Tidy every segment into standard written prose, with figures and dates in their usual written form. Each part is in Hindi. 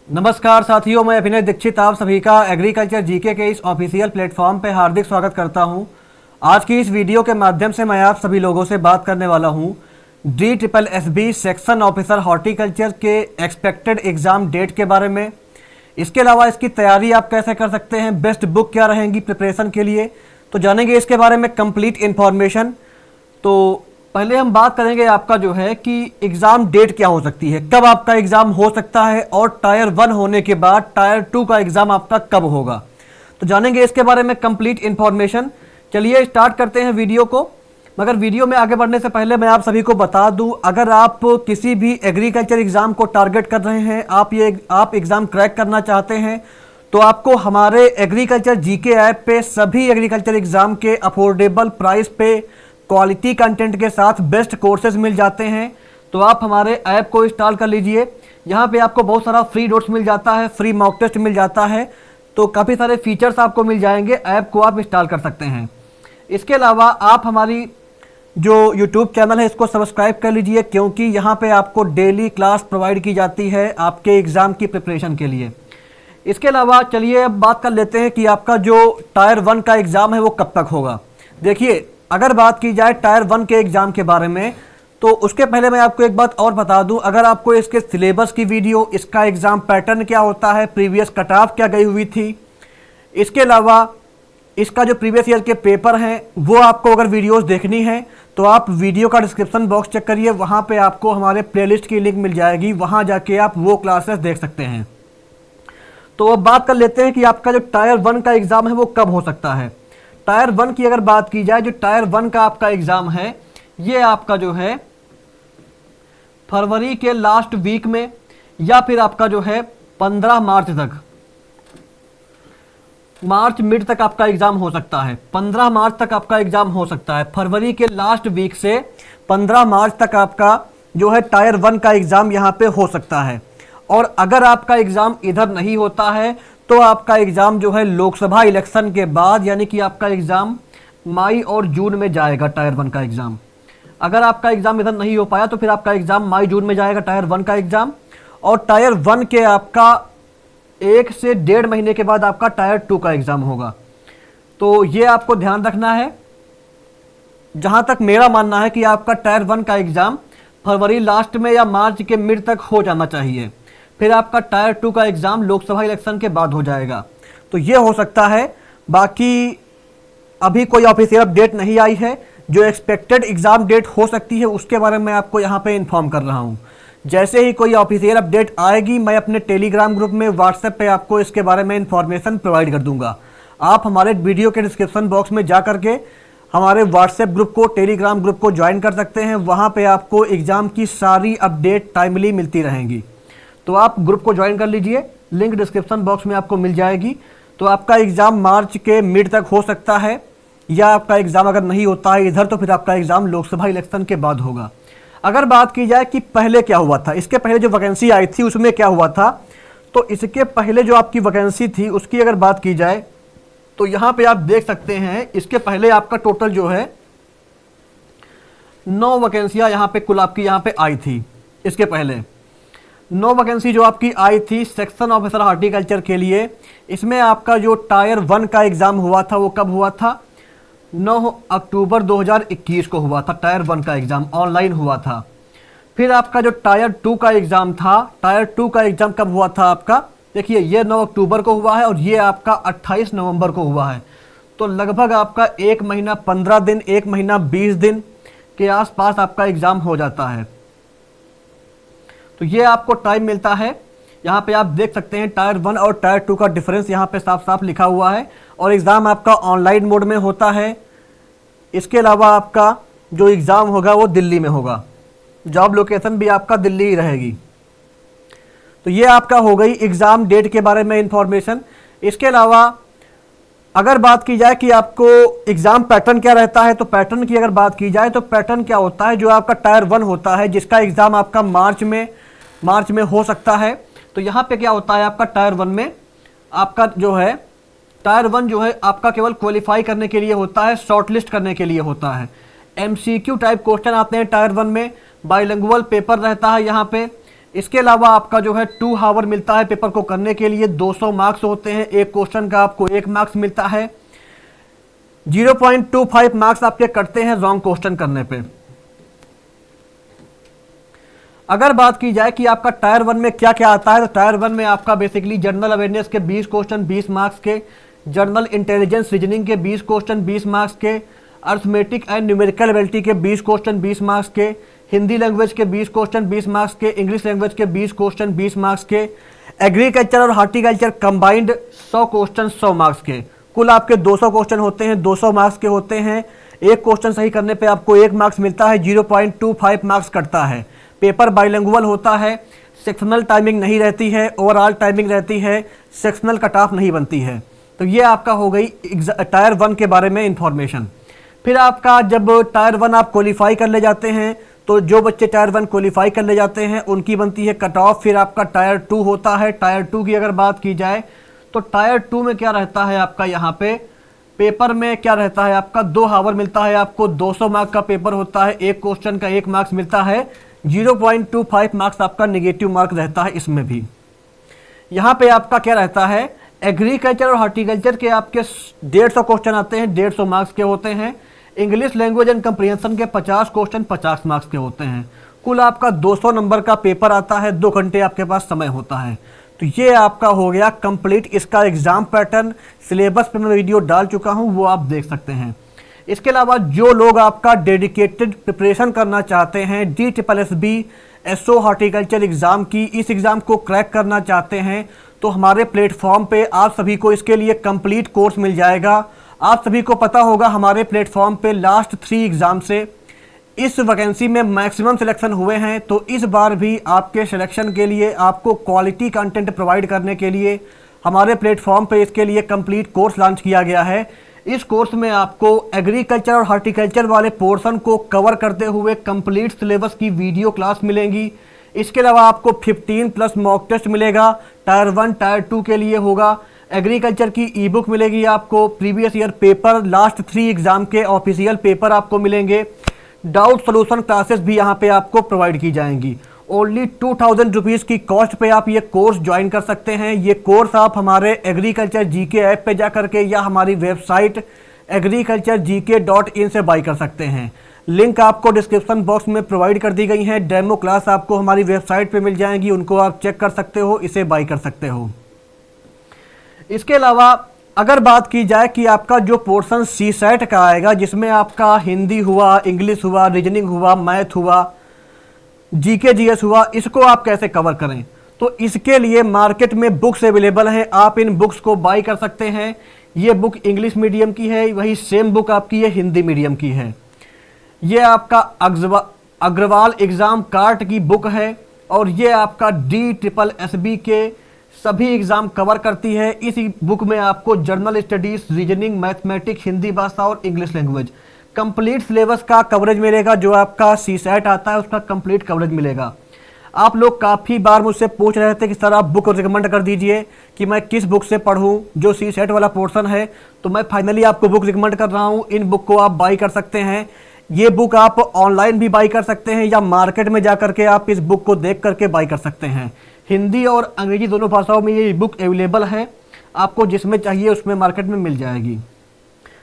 नमस्कार साथियों, मैं अभिनय दीक्षित आप सभी का एग्रीकल्चर जीके के इस ऑफिशियल प्लेटफॉर्म पे हार्दिक स्वागत करता हूं। आज की इस वीडियो के माध्यम से मैं आप सभी लोगों से बात करने वाला हूं DSSB सेक्शन ऑफिसर हॉर्टिकल्चर के एक्सपेक्टेड एग्ज़ाम डेट के बारे में। इसके अलावा इसकी तैयारी आप कैसे कर सकते हैं, बेस्ट बुक क्या रहेंगी प्रिपरेशन के लिए, तो जानेंगे इसके बारे में कंप्लीट इन्फॉर्मेशन। तो पहले हम बात करेंगे आपका जो है कि एग्ज़ाम डेट क्या हो सकती है, कब आपका एग्ज़ाम हो सकता है और टायर 1 होने के बाद टायर 2 का एग्ज़ाम आपका कब होगा। तो जानेंगे इसके बारे में कंप्लीट इन्फॉर्मेशन। चलिए स्टार्ट करते हैं वीडियो को। मगर वीडियो में आगे बढ़ने से पहले मैं आप सभी को बता दूं, अगर आप किसी भी एग्रीकल्चर एग्ज़ाम को टारगेट कर रहे हैं, आप एग्ज़ाम क्रैक करना चाहते हैं, तो आपको हमारे एग्रीकल्चर जीके ऐप पे सभी एग्रीकल्चर एग्ज़ाम के अफोर्डेबल प्राइस पे क्वालिटी कंटेंट के साथ बेस्ट कोर्सेज मिल जाते हैं। तो आप हमारे ऐप को इंस्टॉल कर लीजिए। यहाँ पे आपको बहुत सारा फ्री नोट्स मिल जाता है, फ्री मॉक टेस्ट मिल जाता है, तो काफ़ी सारे फीचर्स आपको मिल जाएंगे। ऐप को आप इंस्टॉल कर सकते हैं। इसके अलावा आप हमारी जो यूट्यूब चैनल है इसको सब्सक्राइब कर लीजिए, क्योंकि यहाँ पे आपको डेली क्लास प्रोवाइड की जाती है आपके एग्ज़ाम की प्रिपरेशन के लिए। इसके अलावा चलिए अब बात कर लेते हैं कि आपका जो टायर 1 का एग्ज़ाम है वो कब तक होगा। देखिए, अगर बात की जाए टायर 1 के एग्ज़ाम के बारे में, तो उसके पहले मैं आपको एक बात और बता दूं। अगर आपको इसके सिलेबस की वीडियो, इसका एग्ज़ाम पैटर्न क्या होता है, प्रीवियस कट ऑफ क्या गई हुई थी, इसके अलावा इसका जो प्रीवियस ईयर के पेपर हैं वो आपको अगर वीडियोस देखनी है तो आप वीडियो का डिस्क्रिप्शन बॉक्स चेक करिए, वहाँ पे आपको हमारे प्लेलिस्ट की लिंक मिल जाएगी, वहाँ जाके आप वो क्लासेस देख सकते हैं। तो अब बात कर लेते हैं कि आपका जो टायर 1 का एग्ज़ाम है वो कब हो सकता है। टायर 1 की अगर बात की जाए, जो टायर 1 का आपका एग्ज़ाम है ये आपका जो है फरवरी के लास्ट वीक में या फिर आपका जो है 15 मार्च तक, मार्च मिड तक आपका एग्ज़ाम हो सकता है। 15 मार्च तक आपका एग्ज़ाम हो सकता है। फरवरी के लास्ट वीक से 15 मार्च तक आपका जो है टायर 1 का एग्ज़ाम यहाँ पे हो सकता है। और अगर आपका एग्ज़ाम इधर नहीं होता है तो आपका एग्ज़ाम जो है लोकसभा इलेक्शन के बाद, यानी कि आपका एग्ज़ाम मई और जून में जाएगा टायर 1 का एग्ज़ाम। अगर आपका एग्ज़ाम इधर नहीं हो पाया तो फिर आपका एग्ज़ाम मई जून में जाएगा टायर 1 का एग्ज़ाम। और टायर 1 के आपका 1 से 1.5 महीने के बाद आपका टायर 2 का एग्ज़ाम होगा। तो ये आपको ध्यान रखना है। जहाँ तक मेरा मानना है कि आपका टायर 1 का एग्ज़ाम फरवरी लास्ट में या मार्च के मिड तक हो जाना चाहिए, फिर आपका टायर 2 का एग्ज़ाम लोकसभा इलेक्शन के बाद हो जाएगा। तो ये हो सकता है। बाकी अभी कोई ऑफिशियल अपडेट नहीं आई है। जो एक्सपेक्टेड एग्ज़ाम डेट हो सकती है उसके बारे में आपको यहाँ पे इन्फॉर्म कर रहा हूँ। जैसे ही कोई ऑफिशियल अपडेट आएगी मैं अपने टेलीग्राम ग्रुप में, व्हाट्सएप पे आपको इसके बारे में इन्फॉर्मेशन प्रोवाइड कर दूँगा। आप हमारे वीडियो के डिस्क्रिप्शन बॉक्स में जा करके हमारे व्हाट्सएप ग्रुप को, टेलीग्राम ग्रुप को ज्वाइन कर सकते हैं। वहाँ पर आपको एग्ज़ाम की सारी अपडेट टाइमली मिलती रहेंगी। तो आप ग्रुप को ज्वाइन कर लीजिए, लिंक डिस्क्रिप्शन बॉक्स में आपको मिल जाएगी। तो आपका एग्ज़ाम मार्च के मिड तक हो सकता है, या आपका एग्ज़ाम अगर नहीं होता है इधर तो फिर आपका एग्ज़ाम लोकसभा इलेक्शन के बाद होगा। अगर बात की जाए कि पहले क्या हुआ था, इसके पहले जो वैकेंसी आई थी उसमें क्या हुआ था, तो इसके पहले जो आपकी वैकेंसी थी उसकी अगर बात की जाए तो यहाँ पे आप देख सकते हैं इसके पहले आपका टोटल जो है 9 वैकेंसियाँ यहाँ पे कुल आपकी यहाँ पे आई थी। इसके पहले 9 वैकेंसी जो आपकी आई थी सेक्शन ऑफिसर हॉर्टिकल्चर के लिए। इसमें आपका जो टायर 1 का एग्ज़ाम हुआ था वो कब हुआ था, 9 अक्टूबर 2021 को हुआ था। टायर 1 का एग्ज़ाम ऑनलाइन हुआ था। फिर आपका जो टायर 2 का एग्ज़ाम था, टायर 2 का एग्ज़ाम कब हुआ था आपका, देखिए ये 9 अक्टूबर को हुआ है और ये आपका 28 नवंबर को हुआ है। तो लगभग आपका 1 महीना 15 दिन, 1 महीना 20 दिन के आसपास आपका एग्ज़ाम हो जाता है। तो ये आपको टाइम मिलता है। यहाँ पे आप देख सकते हैं टायर 1 और टायर 2 का डिफरेंस यहाँ पे साफ साफ लिखा हुआ है। और एग्ज़ाम आपका ऑनलाइन मोड में होता है। इसके अलावा आपका जो एग्ज़ाम होगा वो दिल्ली में होगा, जॉब लोकेशन भी आपका दिल्ली ही रहेगी। तो ये आपका हो गई एग्ज़ाम डेट के बारे में इंफॉर्मेशन। इसके अलावा अगर बात की जाए कि आपको एग्ज़ाम पैटर्न क्या रहता है, तो पैटर्न की अगर बात की जाए तो पैटर्न क्या होता है, जो आपका टायर 1 होता है जिसका एग्ज़ाम आपका मार्च में हो सकता है। तो यहाँ पे क्या होता है आपका टायर 1 में आपका जो है टायर 1 जो है आपका केवल क्वालिफाई करने के लिए होता है, शॉर्टलिस्ट करने के लिए होता है। MCQ टाइप क्वेश्चन आते हैं टायर 1 में, बाइलिंगुअल पेपर रहता है यहाँ पे, इसके अलावा आपका जो है 2 आवर मिलता है पेपर को करने के लिए, 200 मार्क्स होते हैं, एक क्वेश्चन का आपको 1 मार्क्स मिलता है, 0.25 मार्क्स आपके कटते हैं रॉन्ग क्वेश्चन करने पे। अगर बात की जाए कि आपका टायर 1 में क्या क्या आता है, तो टायर 1 में आपका बेसिकली जनरल अवेयरनेस के 20 क्वेश्चन 20 मार्क्स के, जनरल इंटेलिजेंस रीजनिंग के 20 क्वेश्चन 20 मार्क्स के, अर्थमेटिक एंड न्यूमेरिकल एबिलिटी के 20 क्वेश्चन 20 मार्क्स के, हिंदी लैंग्वेज के 20 क्वेश्चन 20 मार्क्स के, इंग्लिश लैंग्वेज के 20 क्वेश्चन 20 मार्क्स के, एग्रीकल्चर और हार्टिकल्चर कंबाइंड 100 क्वेश्चन 100 मार्क्स के। कुल आपके 200 क्वेश्चन होते हैं, 200 मार्क्स के होते हैं। एक क्वेश्चन सही करने पे आपको 1 मार्क्स मिलता है, 0.25 मार्क्स कटता है। पेपर बाइलिंगुअल होता है, सेक्शनल टाइमिंग नहीं रहती है, ओवरऑल टाइमिंग रहती है, सेक्शनल कट ऑफ नहीं बनती है। तो ये आपका हो गई टायर 1 के बारे में इंफॉर्मेशन। फिर आपका जब टायर 1 आप क्वालिफाई कर ले जाते हैं, तो जो बच्चे टायर 1 क्वालिफाई कर ले जाते हैं उनकी बनती है कट ऑफ। फिर आपका टायर 2 होता है। टायर 2 की अगर बात की जाए तो टायर 2 में क्या रहता है आपका, यहाँ पे पेपर में क्या रहता है आपका, 2 आवर मिलता है आपको, 200 मार्क्स का पेपर होता है, एक क्वेश्चन का 1 मार्क्स मिलता है, 0.25 मार्क्स आपका नेगेटिव मार्क रहता है इसमें भी। यहाँ पे आपका क्या रहता है, एग्रीकल्चर और हार्टिकल्चर के आपके 150 क्वेश्चन आते हैं, 150 मार्क्स के होते हैं। इंग्लिश लैंग्वेज एंड कंप्रीहेंशन के 50 क्वेश्चन 50 मार्क्स के होते हैं। कुल आपका 200 नंबर का पेपर आता है, 2 घंटे आपके पास समय होता है। तो ये आपका हो गया कंप्लीट इसका एग्जाम पैटर्न। सिलेबस पे मैं वीडियो डाल चुका हूँ, वो आप देख सकते हैं। इसके अलावा जो लोग आपका डेडिकेटेड प्रिपरेशन करना चाहते हैं DSSB SO हार्टिकल्चर एग्ज़ाम की, इस एग्ज़ाम को क्रैक करना चाहते हैं, तो हमारे प्लेटफॉर्म पे आप सभी को इसके लिए कंप्लीट कोर्स मिल जाएगा। आप सभी को पता होगा हमारे प्लेटफॉर्म पे लास्ट 3 एग्ज़ाम से इस वैकेंसी में मैक्सिमम सिलेक्शन हुए हैं। तो इस बार भी आपके सिलेक्शन के लिए, आपको क्वालिटी कंटेंट प्रोवाइड करने के लिए हमारे प्लेटफॉर्म पे इसके लिए कंप्लीट कोर्स लॉन्च किया गया है। इस कोर्स में आपको एग्रीकल्चर और हार्टिकल्चर वाले पोर्शन को कवर करते हुए कंप्लीट सिलेबस की वीडियो क्लास मिलेंगी। इसके अलावा आपको 15+ मॉक टेस्ट मिलेगा, टायर 1 टायर 2 के लिए होगा। एग्रीकल्चर की ई बुक मिलेगी आपको, previous year paper, last 3 exam के ऑफिशियल पेपर आपको मिलेंगे। डाउट सोल्यूशन क्लासेस भी यहाँ पे आपको प्रोवाइड की जाएंगी। ओनली 2000 रुपीज़ की कॉस्ट पे आप ये कोर्स ज्वाइन कर सकते हैं। ये कोर्स आप हमारे एग्रीकल्चर जीके ऐप पे जा करके या हमारी वेबसाइट agriculturegk.in से बाई कर सकते हैं। लिंक आपको डिस्क्रिप्शन बॉक्स में प्रोवाइड कर दी गई है। डेमो क्लास आपको हमारी वेबसाइट पे मिल जाएंगी, उनको आप चेक कर सकते हो, इसे बाई कर सकते हो। इसके अलावा अगर बात की जाए कि आपका जो पोर्शन CSAT का आएगा, जिसमें आपका हिंदी हुआ, इंग्लिश हुआ, रीजनिंग हुआ, मैथ हुआ, GK GS हुआ, इसको आप कैसे कवर करें, तो इसके लिए मार्केट में बुक्स अवेलेबल हैं। आप इन बुक्स को बाई कर सकते हैं। ये बुक इंग्लिश मीडियम की है, वही सेम बुक आपकी ये हिंदी मीडियम की है। ये आपका अग्रवाल एग्ज़ाम कार्ट की बुक है और ये आपका DSSB के सभी एग्ज़ाम कवर करती है। इस बुक में आपको journal studies, reasoning, mathematics, Hindi भाषा और इंग्लिश लैंग्वेज कंप्लीट सिलेबस का कवरेज मिलेगा। जो आपका CSAT आता है उसका कंप्लीट कवरेज मिलेगा। आप लोग काफ़ी बार मुझसे पूछ रहे थे कि सर आप बुक रिकमेंड कर दीजिए कि मैं किस बुक से पढ़ूं जो CSAT वाला पोर्शन है, तो मैं फाइनली आपको बुक रिकमेंड कर रहा हूं। इन बुक को आप बाई कर सकते हैं। ये बुक आप ऑनलाइन भी बाई कर सकते हैं या मार्केट में जा करके आप इस बुक को देख करके बाई कर सकते हैं। हिंदी और अंग्रेजी दोनों भाषाओं में ये बुक अवेलेबल है। आपको जिसमें चाहिए उसमें मार्केट में मिल जाएगी।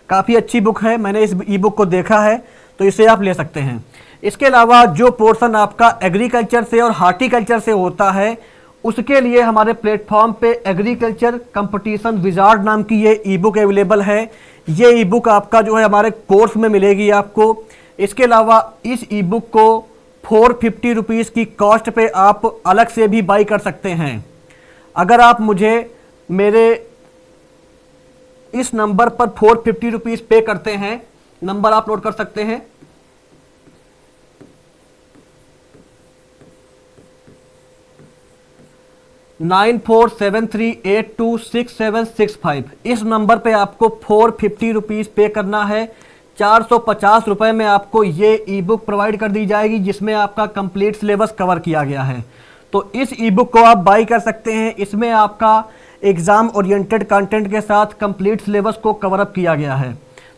काफ़ी अच्छी बुक है, मैंने इस ई बुक को देखा है, तो इसे आप ले सकते हैं। इसके अलावा जो पोर्शन आपका एग्रीकल्चर से और हार्टिकल्चर से होता है, उसके लिए हमारे प्लेटफॉर्म पे एग्रीकल्चर कंपटीशन विजार्ड नाम की ये ई बुक अवेलेबल है। ये ई बुक आपका जो है हमारे कोर्स में मिलेगी आपको। इसके अलावा इस ई बुक को 450 रुपीज़ की कॉस्ट पे आप अलग से भी बाई कर सकते हैं। अगर आप मुझे मेरे इस नंबर पर 450 रुपीज़ पे करते हैं, नंबर आप नोट कर सकते हैं, 9473826765। इस नंबर पे आपको 450 रुपीज़ पे करना है। 450 रुपये में आपको ये ई बुक प्रोवाइड कर दी जाएगी, जिसमें आपका कंप्लीट सिलेबस कवर किया गया है। तो इस ई बुक को आप बाई कर सकते हैं। इसमें आपका एग्ज़ाम ओरिएंटेड कंटेंट के साथ कंप्लीट सिलेबस को कवर अप किया गया है।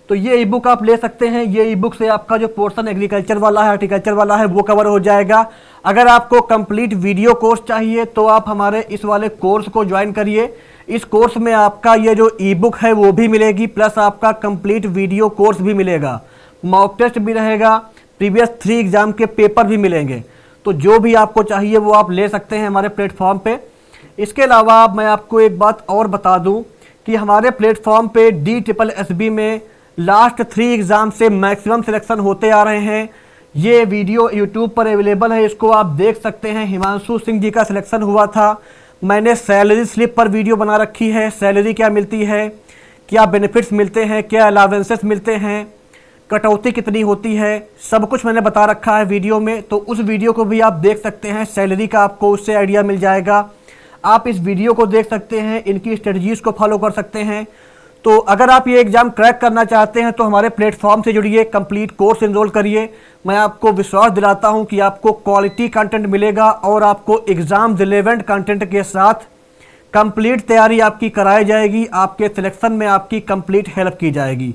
तो तो ये ई बुक आप ले सकते हैं। ये ई बुक से आपका जो पोर्शन एग्रीकल्चर वाला है, हॉर्टिकल्चर वाला है, वो कवर हो जाएगा। अगर आपको कंप्लीट वीडियो कोर्स चाहिए तो आप हमारे इस वाले कोर्स को ज्वाइन करिए। इस कोर्स में आपका ये जो ई बुक है वो भी मिलेगी, प्लस आपका कंप्लीट वीडियो कोर्स भी मिलेगा, मॉक टेस्ट भी रहेगा, प्रीवियस 3 एग्जाम के पेपर भी मिलेंगे। तो जो भी आपको चाहिए वो आप ले सकते हैं हमारे प्लेटफॉर्म पे। इसके अलावा मैं आपको एक बात और बता दूं कि हमारे प्लेटफॉर्म पे DSSB में लास्ट 3 एग्ज़ाम से मैक्सिमम सिलेक्शन होते आ रहे हैं। ये वीडियो यूट्यूब पर अवेलेबल है, इसको आप देख सकते हैं। हिमांशु सिंह जी का सिलेक्शन हुआ था। मैंने सैलरी स्लिप पर वीडियो बना रखी है, सैलरी क्या मिलती है, क्या बेनिफिट्स मिलते हैं, क्या अलावेंसेस मिलते हैं, कटौती कितनी होती है, सब कुछ मैंने बता रखा है वीडियो में। तो उस वीडियो को भी आप देख सकते हैं, सैलरी का आपको उससे आइडिया मिल जाएगा। आप इस वीडियो को देख सकते हैं, इनकी स्ट्रेटजीज़ को फॉलो कर सकते हैं। तो अगर आप ये एग्ज़ाम क्रैक करना चाहते हैं तो हमारे प्लेटफॉर्म से जुड़िए, कंप्लीट कोर्स इनरोल करिए। मैं आपको विश्वास दिलाता हूं कि आपको क्वालिटी कंटेंट मिलेगा और आपको एग्ज़ाम रिलेवेंट कंटेंट के साथ कंप्लीट तैयारी आपकी कराई जाएगी। आपके सिलेक्शन में आपकी कंप्लीट हेल्प की जाएगी।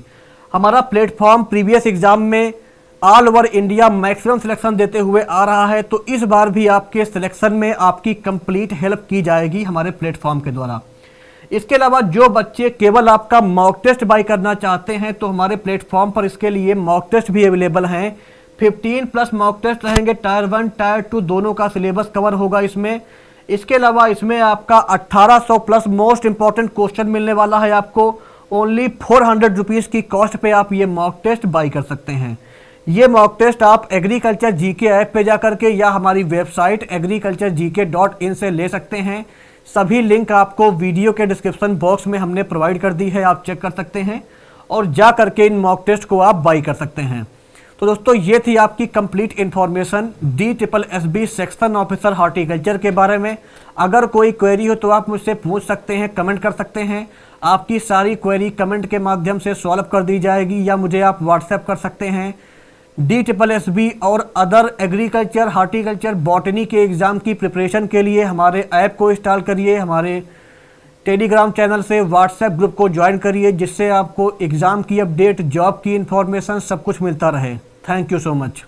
हमारा प्लेटफॉर्म प्रीवियस एग्ज़ाम में all over India maximum selection देते हुए आ रहा है, तो इस बार भी आपके सिलेक्शन में आपकी कंप्लीट हेल्प की जाएगी हमारे प्लेटफॉर्म के द्वारा। इसके अलावा जो बच्चे केवल आपका मॉक टेस्ट बाय करना चाहते हैं तो हमारे प्लेटफॉर्म पर इसके लिए मॉक टेस्ट भी अवेलेबल हैं। 15+ मॉक टेस्ट रहेंगे, टायर 1 टायर 2 दोनों का सिलेबस कवर होगा इसमें। इसके अलावा इसमें आपका 1800+ मोस्ट इंपॉर्टेंट क्वेश्चन मिलने वाला है आपको। ओनली 400 रुपीज़ की कॉस्ट पे आप ये मॉक टेस्ट बाई कर सकते हैं। ये मॉक टेस्ट आप एग्रीकल्चर जीके ऐप पे जाकर के या हमारी वेबसाइट agriculturegk.in से ले सकते हैं। सभी लिंक आपको वीडियो के डिस्क्रिप्शन बॉक्स में हमने प्रोवाइड कर दी है, आप चेक कर सकते हैं और जा करके इन मॉक टेस्ट को आप बाई कर सकते हैं। तो दोस्तों ये थी आपकी complete information DSSB section officer horticulture के बारे में। अगर कोई क्वेरी हो तो आप मुझसे पूछ सकते हैं, कमेंट कर सकते हैं। आपकी सारी क्वेरी कमेंट के माध्यम से सॉल्व कर दी जाएगी या मुझे आप व्हाट्सएप कर सकते हैं। DSSB और अदर एग्रीकल्चर, हार्टिकल्चर, बॉटनी के एग्ज़ाम की प्रिपरेशन के लिए हमारे ऐप को इंस्टॉल करिए, हमारे टेलीग्राम चैनल से व्हाट्सएप ग्रुप को ज्वाइन करिए, जिससे आपको एग्ज़ाम की अपडेट, जॉब की इन्फॉर्मेशन सब कुछ मिलता रहे। Thank you so much.